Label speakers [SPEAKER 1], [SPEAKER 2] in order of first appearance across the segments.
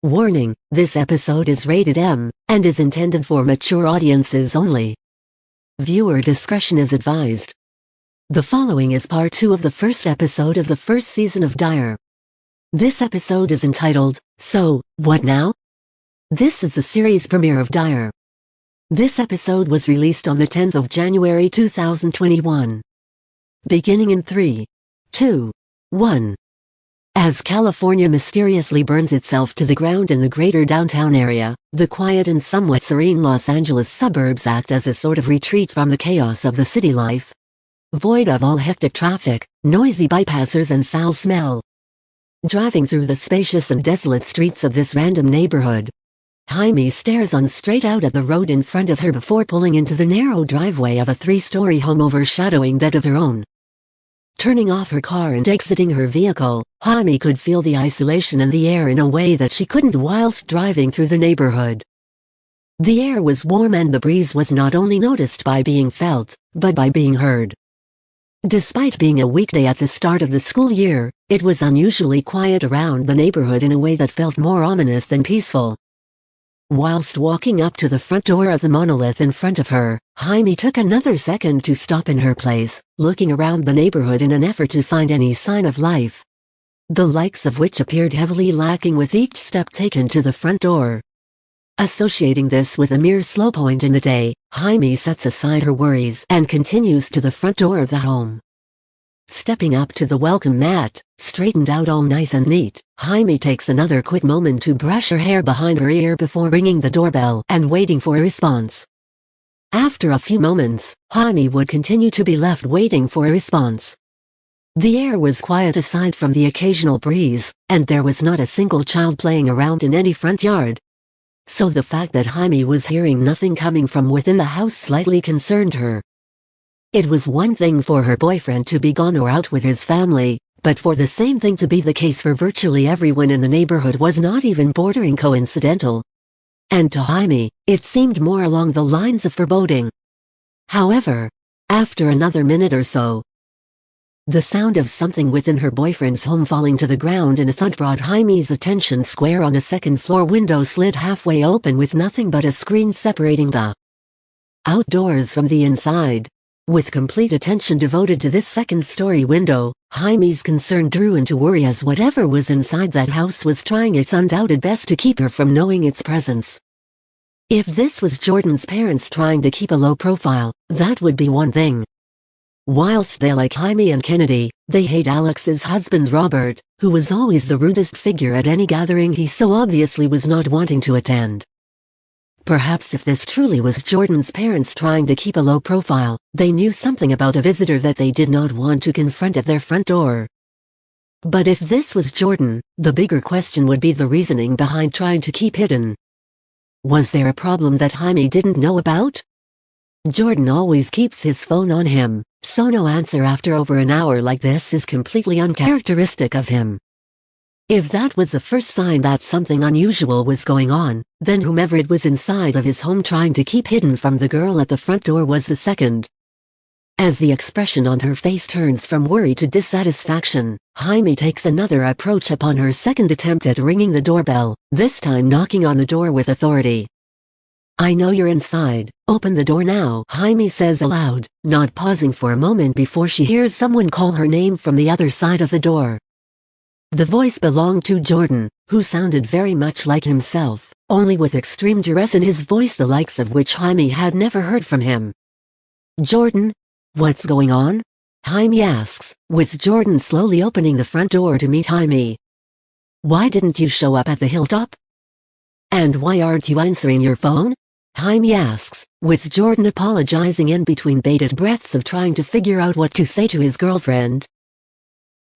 [SPEAKER 1] Warning, this episode is rated M, and is intended for mature audiences only. Viewer discretion is advised. The following is part 2 of the first episode of the first season of Dire. This episode is entitled, So, What Now? This is the series premiere of Dire. This episode was released on the 10th of January 2021. Beginning in 3, 2, 1. As California mysteriously burns itself to the ground in the greater downtown area, the quiet and somewhat serene Los Angeles suburbs act as a sort of retreat from the chaos of the city life. Void of all hectic traffic, noisy bypassers and foul smell. Driving through the spacious and desolate streets of this random neighborhood, Jaime stares on straight out at the road in front of her before pulling into the narrow driveway of a 3-story home overshadowing that of her own. Turning off her car and exiting her vehicle, Jaime could feel the isolation in the air in a way that she couldn't whilst driving through the neighborhood. The air was warm and the breeze was not only noticed by being felt, but by being heard. Despite being a weekday at the start of the school year, it was unusually quiet around the neighborhood in a way that felt more ominous than peaceful. Whilst walking up to the front door of the monolith in front of her, Jaime took another second to stop in her place, looking around the neighborhood in an effort to find any sign of life, the likes of which appeared heavily lacking with each step taken to the front door. Associating this with a mere slow point in the day, Jaime sets aside her worries and continues to the front door of the home. Stepping up to the welcome mat, straightened out all nice and neat, Jaime takes another quick moment to brush her hair behind her ear before ringing the doorbell and waiting for a response. After a few moments, Jaime would continue to be left waiting for a response. The air was quiet aside from the occasional breeze, and there was not a single child playing around in any front yard. So the fact that Jaime was hearing nothing coming from within the house slightly concerned her. It was one thing for her boyfriend to be gone or out with his family, but for the same thing to be the case for virtually everyone in the neighborhood was not even bordering coincidental. And to Jaime, it seemed more along the lines of foreboding. However, after another minute or so, the sound of something within her boyfriend's home falling to the ground in a thud brought Jaime's attention square on a second-floor window slid halfway open with nothing but a screen separating the outdoors from the inside. With complete attention devoted to this second-story window, Jaime's concern drew into worry as whatever was inside that house was trying its undoubted best to keep her from knowing its presence. If this was Jordan's parents trying to keep a low profile, that would be one thing. Whilst they like Jaime and Kennedy, they hate Alex's husband Robert, who was always the rudest figure at any gathering he so obviously was not wanting to attend. Perhaps if this truly was Jordan's parents trying to keep a low profile, they knew something about a visitor that they did not want to confront at their front door. But if this was Jordan, the bigger question would be the reasoning behind trying to keep hidden. Was there a problem that Jaime didn't know about? Jordan always keeps his phone on him, so no answer after over an hour like this is completely uncharacteristic of him. If that was the first sign that something unusual was going on, then whomever it was inside of his home trying to keep hidden from the girl at the front door was the second. As the expression on her face turns from worry to dissatisfaction, Jaime takes another approach upon her second attempt at ringing the doorbell, this time knocking on the door with authority. "I know you're inside, open the door now," Jaime says aloud, not pausing for a moment before she hears someone call her name from the other side of the door. The voice belonged to Jordan, who sounded very much like himself, only with extreme duress in his voice the likes of which Jaime had never heard from him. "Jordan? What's going on?" Jaime asks, with Jordan slowly opening the front door to meet Jaime. "Why didn't you show up at the hilltop? And why aren't you answering your phone?" Jaime asks, with Jordan apologizing in between bated breaths of trying to figure out what to say to his girlfriend,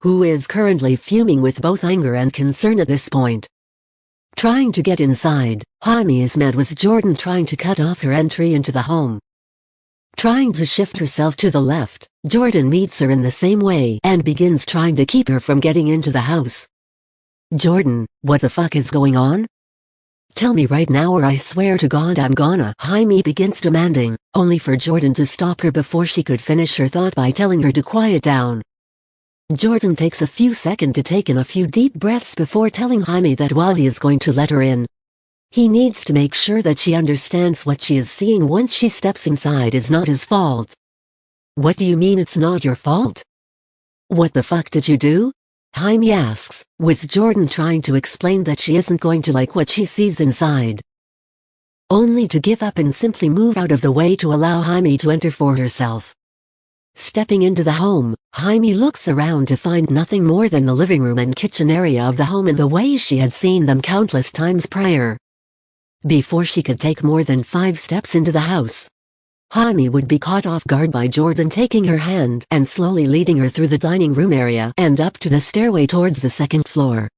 [SPEAKER 1] who is currently fuming with both anger and concern at this point. Trying to get inside, Jaime is met with Jordan trying to cut off her entry into the home. Trying to shift herself to the left, Jordan meets her in the same way and begins trying to keep her from getting into the house. "Jordan, what the fuck is going on? Tell me right now or I swear to God I'm gonna," Jaime begins demanding, only for Jordan to stop her before she could finish her thought by telling her to quiet down. Jordan takes a few seconds to take in a few deep breaths before telling Jaime that while he is going to let her in, he needs to make sure that she understands what she is seeing once she steps inside is not his fault. What do you mean it's not your fault? What the fuck did you do? Jaime asks, with Jordan trying to explain that she isn't going to like what she sees inside. Only to give up and simply move out of the way to allow Jaime to enter for herself. Stepping into the home, Jaime looks around to find nothing more than the living room and kitchen area of the home in the way she had seen them countless times prior. Before she could take more than 5 steps into the house, Jaime would be caught off guard by Jordan taking her hand and slowly leading her through the dining room area and up to the stairway towards the 2nd floor.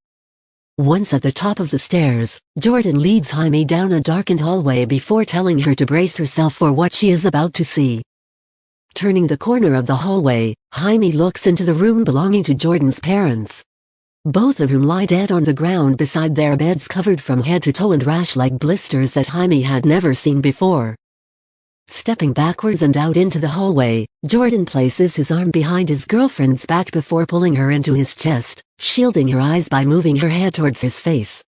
[SPEAKER 1] Once at the top of the stairs, Jordan leads Jaime down a darkened hallway before telling her to brace herself for what she is about to see. Turning the corner of the hallway, Jaime looks into the room belonging to Jordan's parents, both of whom lie dead on the ground beside their beds covered from head to toe and rash-like blisters that Jaime had never seen before. Stepping backwards and out into the hallway, Jordan places his arm behind his girlfriend's back before pulling her into his chest, shielding her eyes by moving her head towards his face.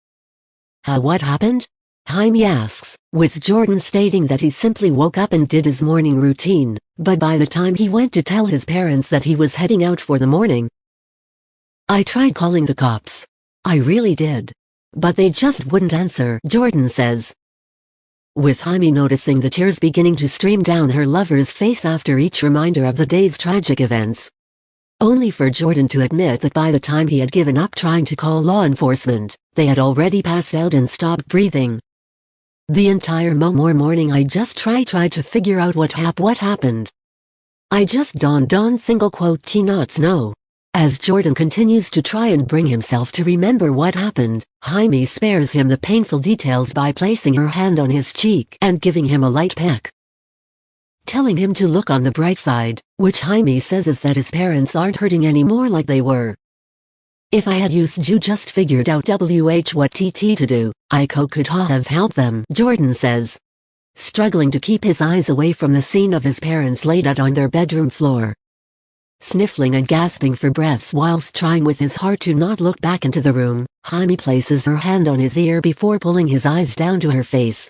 [SPEAKER 1] What happened? Jaime asks, with Jordan stating that he simply woke up and did his morning routine, but by the time he went to tell his parents that he was heading out for the morning, I tried calling the cops. I really did. But they just wouldn't answer, Jordan says. With Jaime noticing the tears beginning to stream down her lover's face after each reminder of the day's tragic events. Only for Jordan to admit that by the time he had given up trying to call law enforcement, they had already passed out and stopped breathing. The entire morning I just tried to figure out what happened. I just don't single quote T-knots no. As Jordan continues to try and bring himself to remember what happened, Jaime spares him the painful details by placing her hand on his cheek and giving him a light peck, telling him to look on the bright side, which Jaime says is that his parents aren't hurting anymore like they were. If I had used you just figured out what TT to do, I could have helped them, Jordan says, struggling to keep his eyes away from the scene of his parents laid out on their bedroom floor. Sniffling and gasping for breaths whilst trying with his heart to not look back into the room, Jaime places her hand on his ear before pulling his eyes down to her face,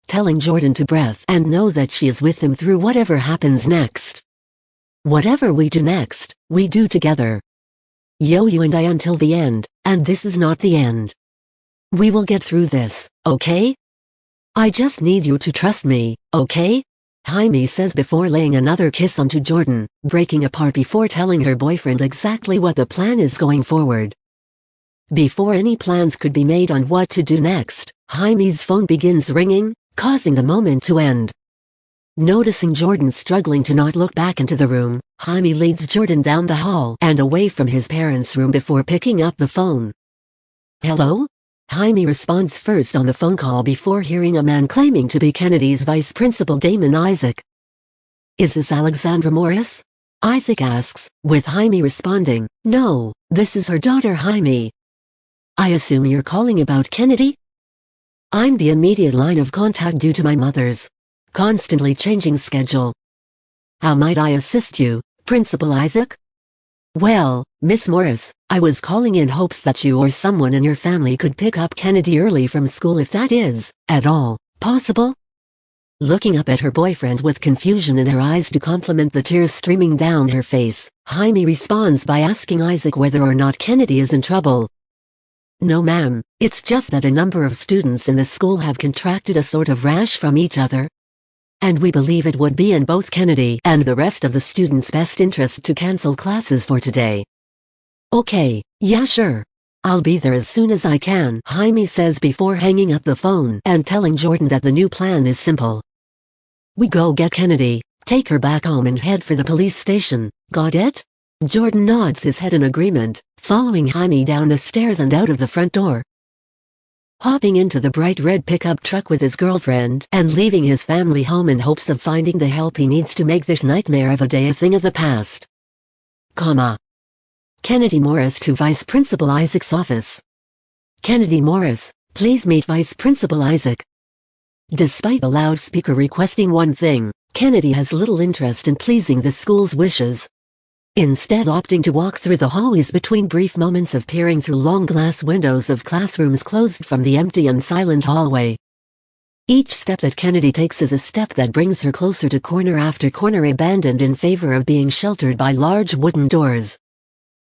[SPEAKER 1] telling Jordan to breathe and know that she is with him through whatever happens next. Whatever we do next, we do together. You and I until the end, and this is not the end. We will get through this, okay? I just need you to trust me, okay? Jaime says before laying another kiss onto Jordan, breaking apart before telling her boyfriend exactly what the plan is going forward. Before any plans could be made on what to do next, Jaime's phone begins ringing, causing the moment to end. Noticing Jordan struggling to not look back into the room, Jaime leads Jordan down the hall and away from his parents' room before picking up the phone. Hello? Jaime responds first on the phone call before hearing a man claiming to be Kennedy's vice principal Damon Isaac. Is this Alexandra Morris? Isaac asks, with Jaime responding, no, this is her daughter Jaime. I assume you're calling about Kennedy? I'm the immediate line of contact due to my mother's constantly changing schedule. How might I assist you, Principal Isaac? Well, Miss Morris, I was calling in hopes that you or someone in your family could pick up Kennedy early from school if that is, at all, possible? Looking up at her boyfriend with confusion in her eyes to complement the tears streaming down her face, Jaime responds by asking Isaac whether or not Kennedy is in trouble. No ma'am, it's just that a number of students in the school have contracted a sort of rash from each other. And we believe it would be in both Kennedy and the rest of the students' best interest to cancel classes for today. Okay, yeah sure. I'll be there as soon as I can, Jaime says before hanging up the phone and telling Jordan that the new plan is simple. We go get Kennedy, take her back home and head for the police station, got it? Jordan nods his head in agreement, following Jaime down the stairs and out of the front door. Hopping into the bright red pickup truck with his girlfriend and leaving his family home in hopes of finding the help he needs to make this nightmare of a day a thing of the past. Kennedy Morris to Vice Principal Isaac's office. Kennedy Morris, please meet Vice Principal Isaac. Despite the loudspeaker requesting one thing, Kennedy has little interest in pleasing the school's wishes. instead opting to walk through the hallways between brief moments of peering through long glass windows of classrooms closed from the empty and silent hallway. Each step that Kennedy takes is a step that brings her closer to corner after corner abandoned in favor of being sheltered by large wooden doors.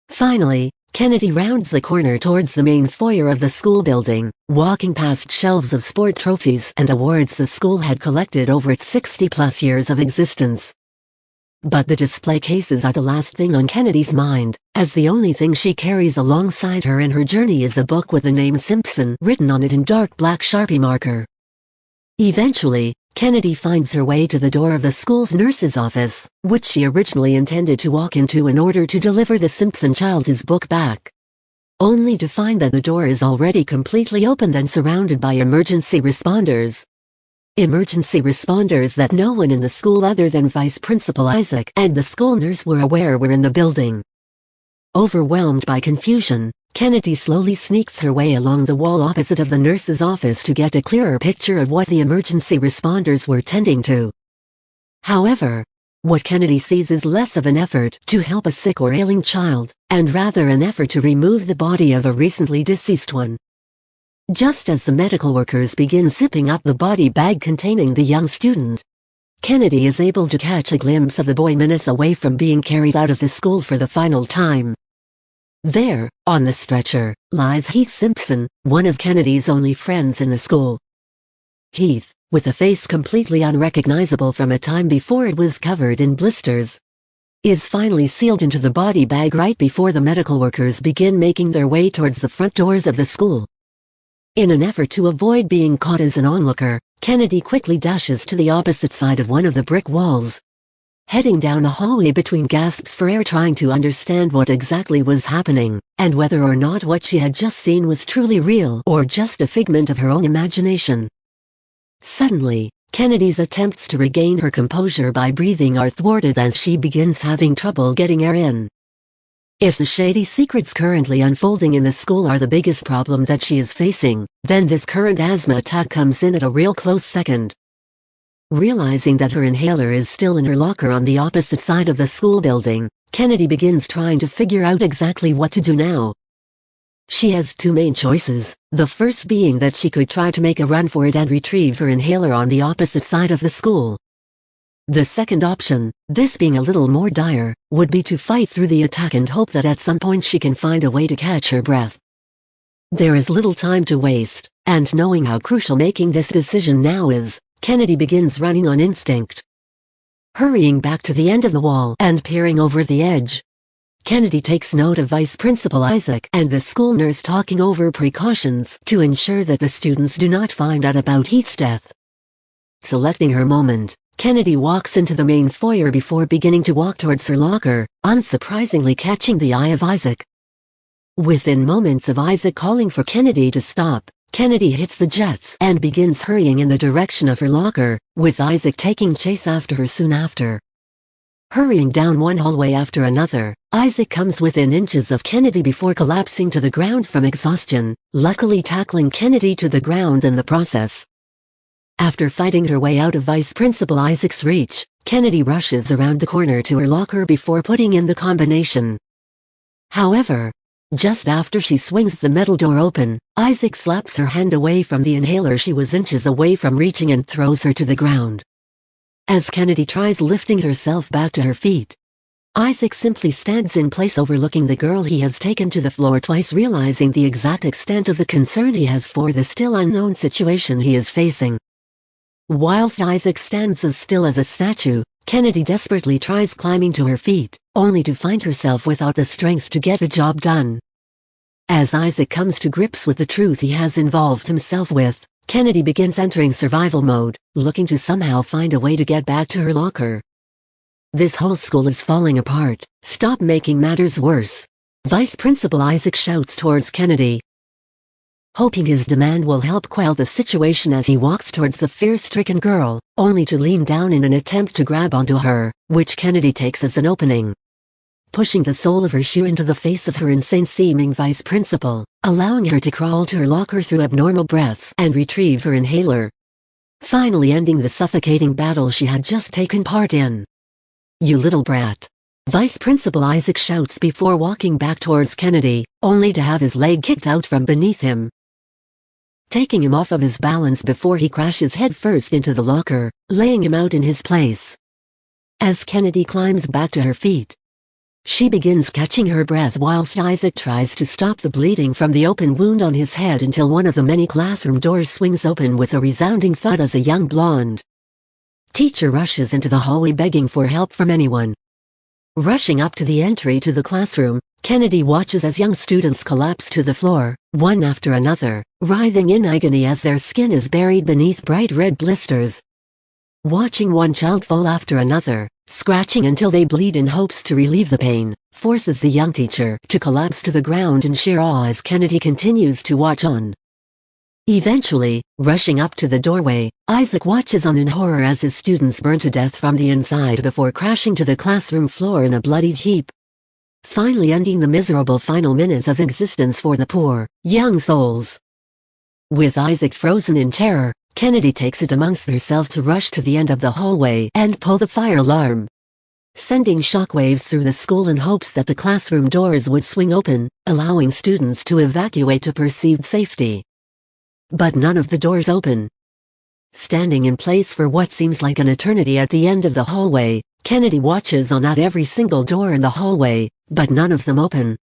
[SPEAKER 1] Finally, Kennedy rounds the corner towards the main foyer of the school building, walking past shelves of sport trophies and awards the school had collected over its 60-plus years of existence. But the display cases are the last thing on Kennedy's mind, as the only thing she carries alongside her in her journey is a book with the name Simpson written on it in dark black Sharpie marker. Eventually, Kennedy finds her way to the door of the school's nurse's office, which she originally intended to walk into in order to deliver the Simpson child's book back. Only to find that the door is already completely opened and surrounded by emergency responders. Emergency responders that no one in the school other than Vice Principal Isaac and the school nurse were aware were in the building. Overwhelmed by confusion, Kennedy slowly sneaks her way along the wall opposite of the nurse's office to get a clearer picture of what the emergency responders were tending to. However, what Kennedy sees is less of an effort to help a sick or ailing child, and rather an effort to remove the body of a recently deceased one. Just as the medical workers begin zipping up the body bag containing the young student, Kennedy is able to catch a glimpse of the boy minutes away from being carried out of the school for the final time. There, on the stretcher, lies Heath Simpson, one of Kennedy's only friends in the school. Heath, with a face completely unrecognizable from a time before it was covered in blisters, is finally sealed into the body bag right before the medical workers begin making their way towards the front doors of the school. In an effort to avoid being caught as an onlooker, Kennedy quickly dashes to the opposite side of one of the brick walls, heading down a hallway between gasps for air trying to understand what exactly was happening, and whether or not what she had just seen was truly real or just a figment of her own imagination. Suddenly, Kennedy's attempts to regain her composure by breathing are thwarted as she begins having trouble getting air in. If the shady secrets currently unfolding in the school are the biggest problem that she is facing, then this current asthma attack comes in at a real close second. Realizing that her inhaler is still in her locker on the opposite side of the school building, Kennedy begins trying to figure out exactly what to do now. She has two main choices, the first being that she could try to make a run for it and retrieve her inhaler on the opposite side of the school. The second option, this being a little more dire, would be to fight through the attack and hope that at some point she can find a way to catch her breath. There is little time to waste, and knowing how crucial making this decision now is, Kennedy begins running on instinct. Hurrying back to the end of the wall and peering over the edge, Kennedy takes note of Vice Principal Isaac and the school nurse talking over precautions to ensure that the students do not find out about Heath's death. Selecting her moment, Kennedy walks into the main foyer before beginning to walk towards her locker, unsurprisingly catching the eye of Isaac. Within moments of Isaac calling for Kennedy to stop, Kennedy hits the jets and begins hurrying in the direction of her locker, with Isaac taking chase after her soon after. Hurrying down one hallway after another, Isaac comes within inches of Kennedy before collapsing to the ground from exhaustion, luckily tackling Kennedy to the ground in the process. After fighting her way out of Vice Principal Isaac's reach, Kennedy rushes around the corner to her locker before putting in the combination. However, just after she swings the metal door open, Isaac slaps her hand away from the inhaler she was inches away from reaching and throws her to the ground. As Kennedy tries lifting herself back to her feet, Isaac simply stands in place overlooking the girl he has taken to the floor twice, realizing the exact extent of the concern he has for the still unknown situation he is facing. Whilst Isaac stands as still as a statue, Kennedy desperately tries climbing to her feet, only to find herself without the strength to get the job done. As Isaac comes to grips with the truth he has involved himself with, Kennedy begins entering survival mode, looking to somehow find a way to get back to her locker. This whole school is falling apart, stop making matters worse. Vice Principal Isaac shouts towards Kennedy, hoping his demand will help quell the situation as he walks towards the fear-stricken girl, only to lean down in an attempt to grab onto her, which Kennedy takes as an opening. Pushing the sole of her shoe into the face of her insane-seeming vice principal, allowing her to crawl to her locker through abnormal breaths and retrieve her inhaler, finally ending the suffocating battle she had just taken part in. "You little brat. Vice Principal Isaac shouts before walking back towards Kennedy, only to have his leg kicked out from beneath him, taking him off of his balance before he crashes headfirst into the locker, laying him out in his place. As Kennedy climbs back to her feet, she begins catching her breath whilst Isaac tries to stop the bleeding from the open wound on his head until one of the many classroom doors swings open with a resounding thud as a young blonde teacher rushes into the hallway begging for help from anyone. Rushing up to the entry to the classroom, Kennedy watches as young students collapse to the floor, one after another, writhing in agony as their skin is buried beneath bright red blisters. Watching one child fall after another, scratching until they bleed in hopes to relieve the pain, forces the young teacher to collapse to the ground in sheer awe as Kennedy continues to watch on. Eventually, rushing up to the doorway, Isaac watches on in horror as his students burn to death from the inside before crashing to the classroom floor in a bloodied heap, finally ending the miserable final minutes of existence for the poor, young souls. With Isaac frozen in terror, Kennedy takes it amongst herself to rush to the end of the hallway and pull the fire alarm, sending shockwaves through the school in hopes that the classroom doors would swing open, allowing students to evacuate to perceived safety. But none of the doors open. Standing in place for what seems like an eternity at the end of the hallway, Kennedy watches on at every single door in the hallway, but none of them open.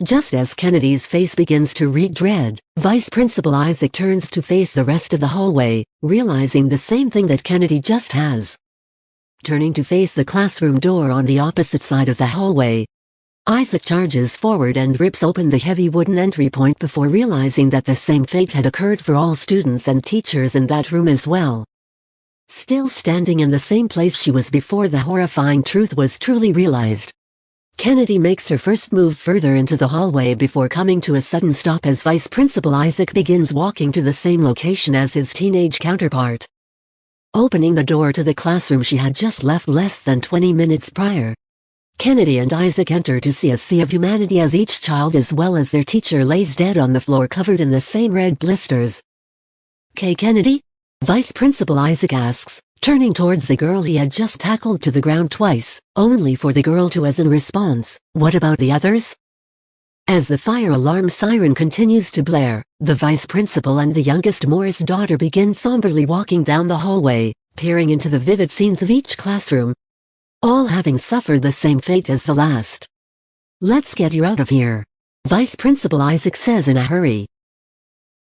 [SPEAKER 1] Just as Kennedy's face begins to reek dread, Vice Principal Isaac turns to face the rest of the hallway, realizing the same thing that Kennedy just has. Turning to face the classroom door on the opposite side of the hallway, Isaac charges forward and rips open the heavy wooden entry point before realizing that the same fate had occurred for all students and teachers in that room as well. Still standing in the same place she was before the horrifying truth was truly realized, Kennedy makes her first move further into the hallway before coming to a sudden stop as Vice Principal Isaac begins walking to the same location as his teenage counterpart, opening the door to the classroom she had just left less than 20 minutes prior. Kennedy and Isaac enter to see a sea of humanity as each child as well as their teacher lays dead on the floor covered in the same red blisters. "'Kay, Kennedy?" Vice Principal Isaac asks, turning towards the girl he had just tackled to the ground twice, only for the girl to as in response, "What about the others?" As the fire alarm siren continues to blare, the vice principal and the youngest Morris daughter begin somberly walking down the hallway, peering into the vivid scenes of each classroom, all having suffered the same fate as the last. "Let's get you out of here," Vice Principal Isaac says in a hurry,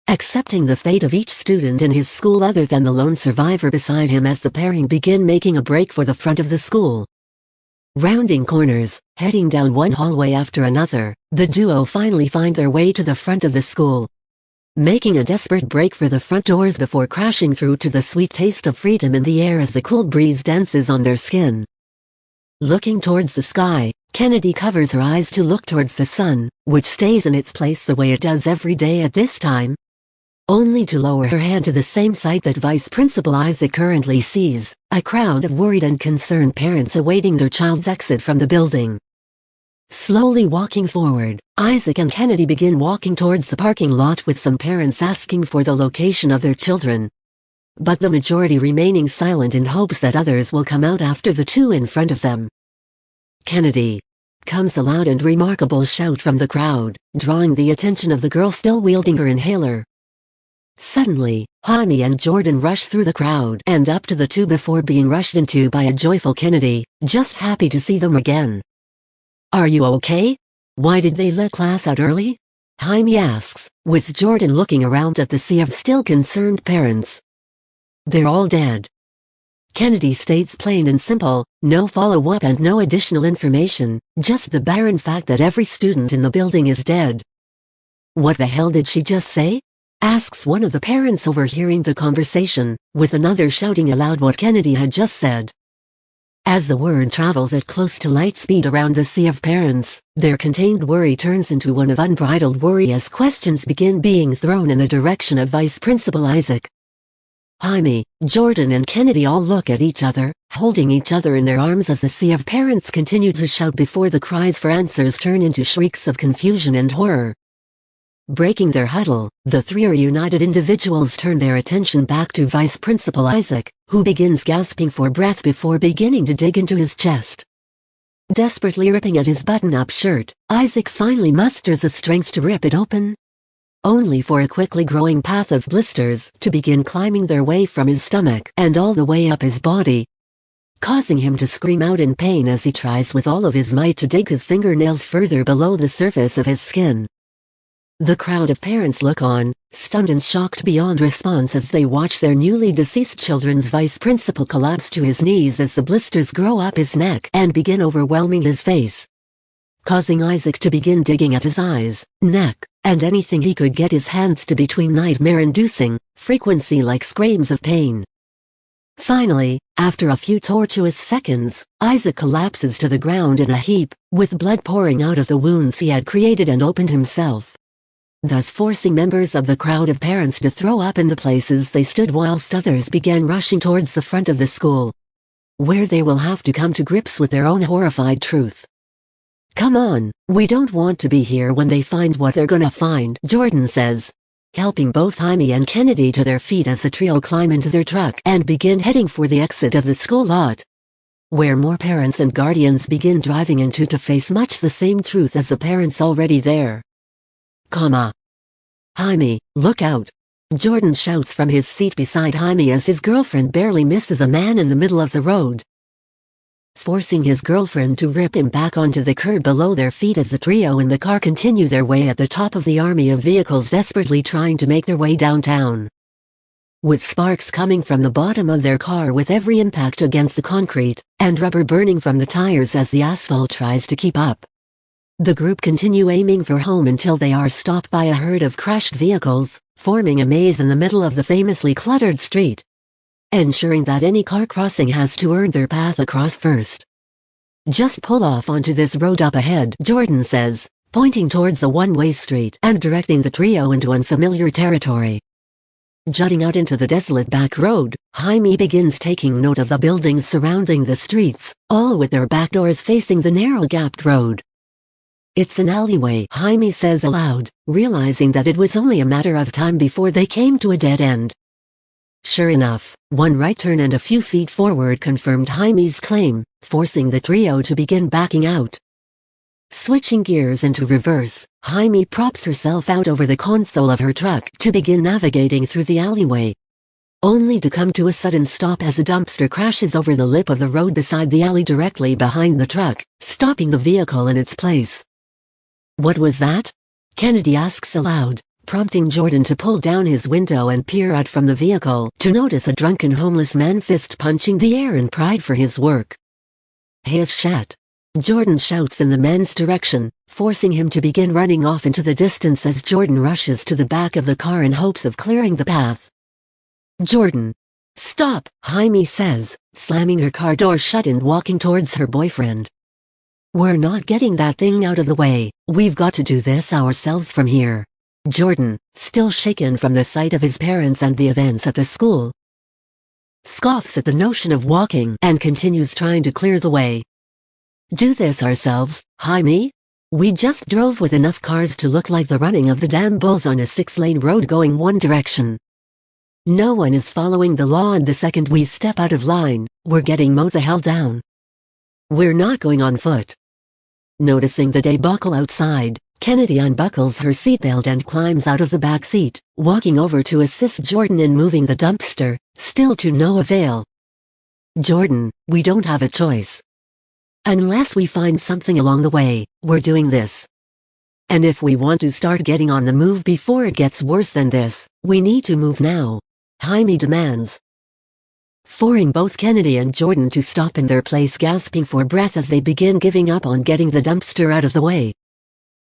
[SPEAKER 1] accepting the fate of each student in his school other than the lone survivor beside him as the pairing begin making a break for the front of the school. Rounding corners, heading down one hallway after another, the duo finally find their way to the front of the school, making a desperate break for the front doors before crashing through to the sweet taste of freedom in the air as the cool breeze dances on their skin. Looking towards the sky, Kennedy covers her eyes to look towards the sun, which stays in its place the way it does every day at this time, only to lower her head to the same sight that Vice Principal Isaac currently sees, a crowd of worried and concerned parents awaiting their child's exit from the building. Slowly walking forward, Isaac and Kennedy begin walking towards the parking lot with some parents asking for the location of their children, but the majority remaining silent in hopes that others will come out after the two in front of them. "Kennedy!" comes a loud and remarkable shout from the crowd, drawing the attention of the girl still wielding her inhaler. Suddenly, Jaime and Jordan rush through the crowd and up to the two before being rushed into by a joyful Kennedy, just happy to see them again. "Are you okay? Why did they let class out early?" Jaime asks, with Jordan looking around at the sea of still concerned parents. "They're all dead." Kennedy states plain and simple, no follow-up and no additional information, just the barren fact that every student in the building is dead. "What the hell did she just say?" asks one of the parents overhearing the conversation, with another shouting aloud what Kennedy had just said. As the word travels at close to light speed around the sea of parents, their contained worry turns into one of unbridled worry as questions begin being thrown in the direction of Vice Principal Isaac. Jaime, Jordan and Kennedy all look at each other, holding each other in their arms as the sea of parents continue to shout before the cries for answers turn into shrieks of confusion and horror. Breaking their huddle, the three united individuals turn their attention back to Vice Principal Isaac, who begins gasping for breath before beginning to dig into his chest, Desperately ripping at his button-up shirt, Isaac finally musters the strength to rip it open, only for a quickly growing path of blisters to begin climbing their way from his stomach and all the way up his body, causing him to scream out in pain as he tries with all of his might to dig his fingernails further below the surface of his skin. The crowd of parents look on, stunned and shocked beyond response as they watch their newly deceased children's vice principal collapse to his knees as the blisters grow up his neck and begin overwhelming his face, causing Isaac to begin digging at his eyes, neck, and anything he could get his hands to between nightmare-inducing frequency like screams of pain. Finally, after a few tortuous seconds, Isaac collapses to the ground in a heap, with blood pouring out of the wounds he had created and opened himself, thus forcing members of the crowd of parents to throw up in the places they stood whilst others began rushing towards the front of the school, where they will have to come to grips with their own horrified truth. "Come on, we don't want to be here when they find what they're gonna find," Jordan says, helping both Jaime and Kennedy to their feet as the trio climb into their truck and begin heading for the exit of the school lot, where more parents and guardians begin driving into to face much the same truth as the parents already there. Jaime, look out! Jordan shouts from his seat beside Jaime as his girlfriend barely misses a man in the middle of the road, forcing his girlfriend to rip him back onto the curb below their feet as the trio in the car continue their way at the top of the army of vehicles desperately trying to make their way downtown, with sparks coming from the bottom of their car with every impact against the concrete, and rubber burning from the tires as the asphalt tries to keep up. The group continue aiming for home until they are stopped by a herd of crashed vehicles, forming a maze in the middle of the famously cluttered street, ensuring that any car crossing has to earn their path across first. "Just pull off onto this road up ahead," Jordan says, pointing towards a one-way street and directing the trio into unfamiliar territory. Jutting out into the desolate back road, Jaime begins taking note of the buildings surrounding the streets, all with their back doors facing the narrow-gapped road. "It's an alleyway," Jaime says aloud, realizing that it was only a matter of time before they came to a dead end. Sure enough, one right turn and a few feet forward confirmed Jaime's claim, forcing the trio to begin backing out. Switching gears into reverse, Jaime props herself out over the console of her truck to begin navigating through the alleyway, only to come to a sudden stop as a dumpster crashes over the lip of the road beside the alley directly behind the truck, stopping the vehicle in its place. "What was that?" Kennedy asks aloud, prompting Jordan to pull down his window and peer out from the vehicle to notice a drunken homeless man fist-punching the air in pride for his work. "His shat!" Jordan shouts in the man's direction, forcing him to begin running off into the distance as Jordan rushes to the back of the car in hopes of clearing the path. "Jordan! Stop!" Jaime says, slamming her car door shut and walking towards her boyfriend. "We're not getting that thing out of the way, we've got to do this ourselves from here." Jordan, still shaken from the sight of his parents and the events at the school, scoffs at the notion of walking and continues trying to clear the way. "Do this ourselves, Jaime? We just drove with enough cars to look like the running of the damn bulls on a 6-lane road going one direction. No one is following the law, and the second we step out of line, we're getting mowed the hell down. We're not going on foot." Noticing the debacle outside, Kennedy unbuckles her seatbelt and climbs out of the back seat, walking over to assist Jordan in moving the dumpster, still to no avail. "Jordan, we don't have a choice. Unless we find something along the way, we're doing this. And if we want to start getting on the move before it gets worse than this, we need to move now," Jaime demands, forcing both Kennedy and Jordan to stop in their place, gasping for breath as they begin giving up on getting the dumpster out of the way.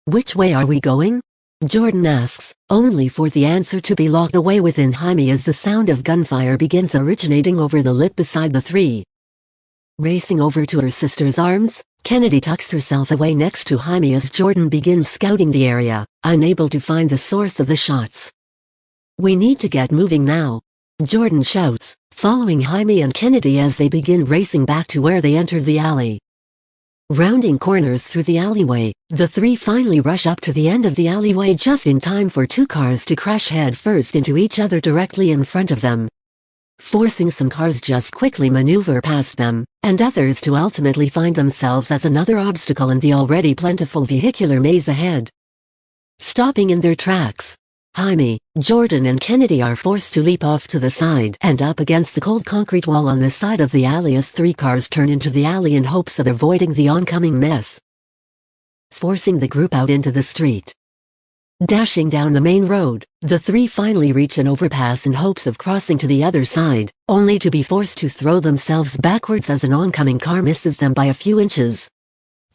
[SPEAKER 1] "Which way are we going?" Jordan asks, only for the answer to be locked away within Jaime as the sound of gunfire begins originating over the lip beside the three. Racing over to her sister's arms, Kennedy tucks herself away next to Jaime as Jordan begins scouting the area, unable to find the source of the shots. "We need to get moving now," Jordan shouts, following Jaime and Kennedy as they begin racing back to where they entered the alley. Rounding corners through the alleyway, the three finally rush up to the end of the alleyway just in time for two cars to crash head first into each other directly in front of them. forcing some cars just quickly maneuver past them, and others to ultimately find themselves as another obstacle in the already plentiful vehicular maze ahead. Stopping in their tracks, Jaime, Jordan and Kennedy are forced to leap off to the side and up against the cold concrete wall on the side of the alley as three cars turn into the alley in hopes of avoiding the oncoming mess. Forcing the group out into the street. Dashing down the main road, the three finally reach an overpass in hopes of crossing to the other side, only to be forced to throw themselves backwards as an oncoming car misses them by a few inches,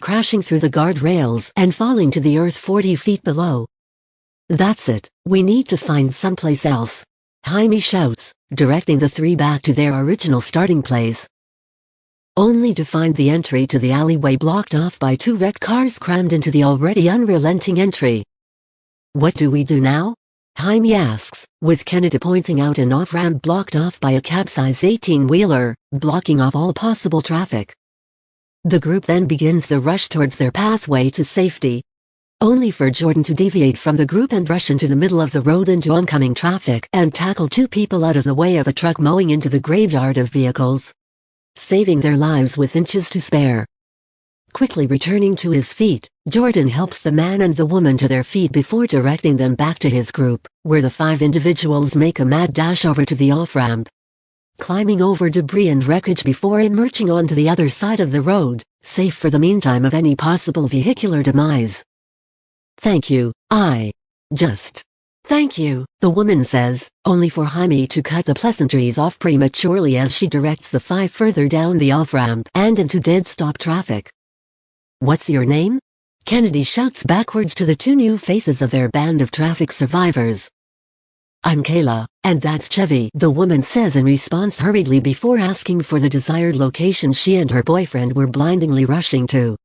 [SPEAKER 1] crashing through the guardrails and falling to the earth 40 feet below. "That's it, we need to find someplace else," Jaime shouts, directing the three back to their original starting place. Only to find the entry to the alleyway blocked off by two wrecked cars crammed into the already unrelenting entry. "What do we do now?" Jaime asks, with Kennedy pointing out an off-ramp blocked off by a capsized 18-wheeler, blocking off all possible traffic. The group then begins the rush towards their pathway to safety, only for Jordan to deviate from the group and rush into the middle of the road into oncoming traffic and tackle two people out of the way of a truck mowing into the graveyard of vehicles, saving their lives with inches to spare. Quickly returning to his feet, Jordan helps the man and the woman to their feet before directing them back to his group, where the five individuals make a mad dash over to the off-ramp, climbing over debris and wreckage before emerging onto the other side of the road, safe for the meantime of any possible vehicular demise. "Thank you, thank you," the woman says, only for Jaime to cut the pleasantries off prematurely as she directs the five further down the off-ramp and into dead-stop traffic. "What's your name?" Kennedy shouts backwards to the two new faces of their band of traffic survivors. "I'm Kayla, and that's Chevy," the woman says in response hurriedly before asking for the desired location she and her boyfriend were blindingly rushing to.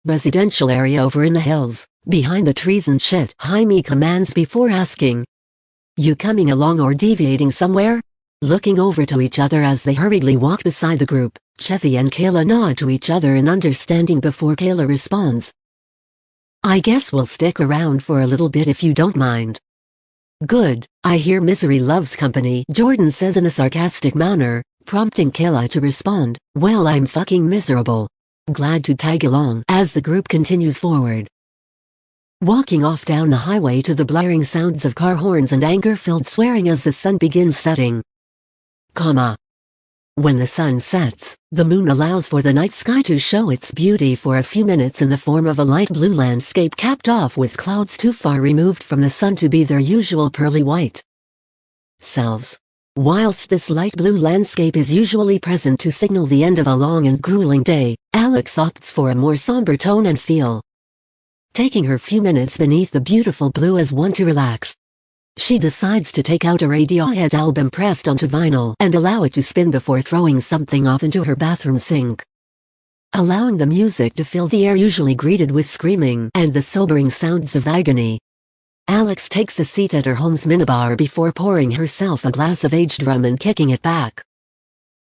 [SPEAKER 1] "Residential area over in the hills, behind the trees and shit," Jaime commands before asking, "You coming along or deviating somewhere?" Looking over to each other as they hurriedly walk beside the group, Chevy and Kayla nod to each other in understanding before Kayla responds, "I guess we'll stick around for a little bit if you don't mind." "Good, I hear misery loves company," Jordan says in a sarcastic manner, prompting Kayla to respond, "Well, I'm fucking miserable. Glad to tag along," as the group continues forward. Walking off down the highway to the blaring sounds of car horns and anger-filled swearing as the sun begins setting. When the sun sets, the moon allows for the night sky to show its beauty for a few minutes in the form of a light blue landscape capped off with clouds too far removed from the sun to be their usual pearly white selves. Whilst this light blue landscape is usually present to signal the end of a long and grueling day, Alex opts for a more somber tone and feel. Taking her few minutes beneath the beautiful blue as one to relax, she decides to take out a Radiohead album pressed onto vinyl and allow it to spin before throwing something off into her bathroom sink, allowing the music to fill the air usually greeted with screaming and the sobering sounds of agony. Alex takes a seat at her home's minibar before pouring herself a glass of aged rum and kicking it back.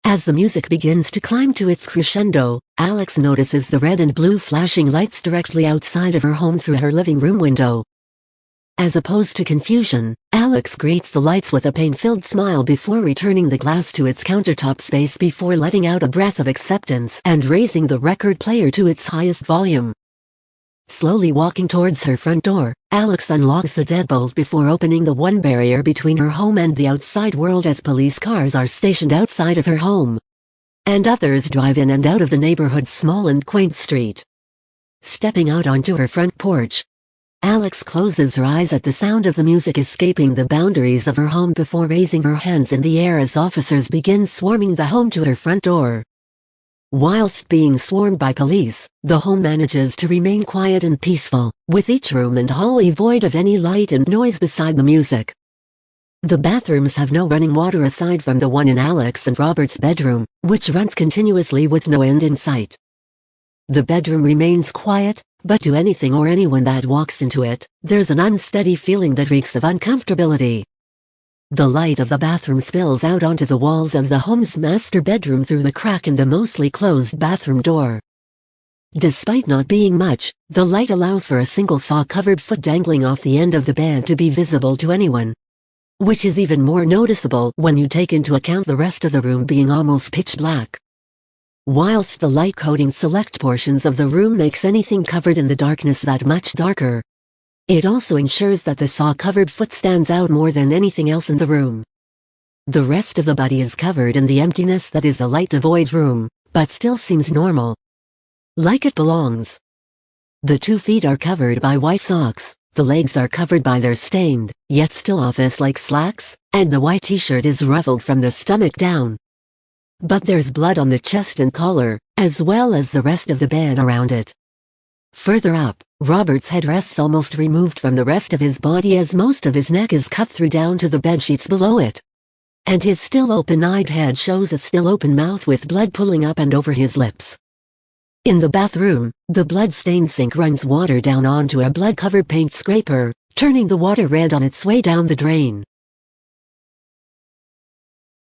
[SPEAKER 1] As the music begins to climb to its crescendo, Alex notices the red and blue flashing lights directly outside of her home through her living room window. As opposed to confusion, Alex greets the lights with a pain-filled smile before returning the glass to its countertop space before letting out a breath of acceptance and raising the record player to its highest volume. Slowly walking towards her front door, Alex unlocks the deadbolt before opening the one barrier between her home and the outside world as police cars are stationed outside of her home, and others drive in and out of the neighborhood's small and quaint street. Stepping out onto her front porch, Alex closes her eyes at the sound of the music escaping the boundaries of her home before raising her hands in the air as officers begin swarming the home to her front door. Whilst being swarmed by police, the home manages to remain quiet and peaceful, with each room and hallway void of any light and noise beside the music. The bathrooms have no running water aside from the one in Alex and Robert's bedroom, which runs continuously with no end in sight. The bedroom remains quiet, but to anything or anyone that walks into it, there's an unsteady feeling that reeks of uncomfortability. The light of the bathroom spills out onto the walls of the home's master bedroom through the crack in the mostly closed bathroom door. Despite not being much, the light allows for a single saw-covered foot dangling off the end of the bed to be visible to anyone. which is even more noticeable when you take into account the rest of the room being almost pitch black. Whilst the light coating select portions of the room makes anything covered in the darkness that much darker, it also ensures that the saw-covered foot stands out more than anything else in the room. The rest of the body is covered in the emptiness that is a light-devoid room, but still seems normal, like it belongs. The 2 feet are covered by white socks, the legs are covered by their stained, yet still office-like slacks, and the white t-shirt is ruffled from the stomach down. But there's blood on the chest and collar, as well as the rest of the bed around it. Further up, Robert's head rests almost removed from the rest of his body as most of his neck is cut through down to the bedsheets below it. And his still open-eyed head shows a still open mouth with blood pooling up and over his lips. In the bathroom, the blood-stained sink runs water down onto a blood-covered paint scraper, turning the water red on its way down the drain.